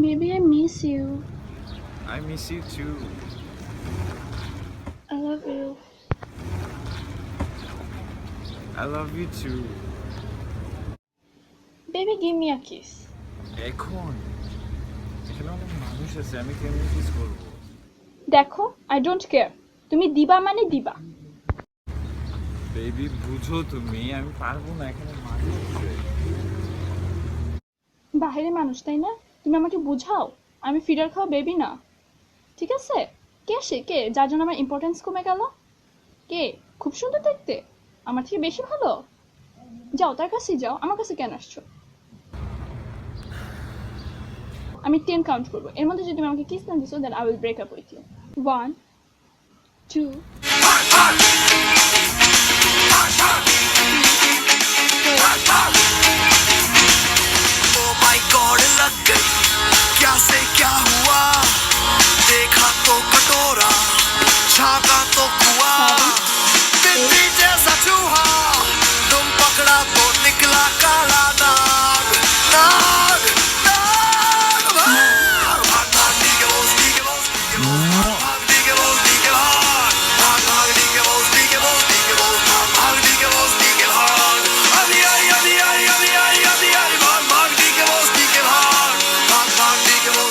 Baby, I miss you. I miss you too. I love you. I love you too. Baby, give me a kiss. এখন এখানে অনেক মানুষ আছে, আমি কেমনি কিস করবো? দেখো, I don't care. তুমি দিবা মানে দিবা। বেবি বুঝো তুমি, আমি পারবো না, এখানে মানুষ আছে। বাহিরে মানুষ তাই না? তুমি আমাকে বুঝাও। আমি ফিডার খাওয়া বেবি না। ঠিক আছে? কে সে? কে যার জন্য আমার ইম্পর্টেন্স কমে গেল? কে? খুব সুন্দর দেখতে? আমার থেকে বেশি ভালো? যাও তার কাছেই যাও, আমার কাছে কেন আসছো? আমি 10 কাউন্ট করবো, এর মধ্যে যদি তুমি আমাকে কিস না দিছো then I will break up with you. 1 2 Oh my god, लग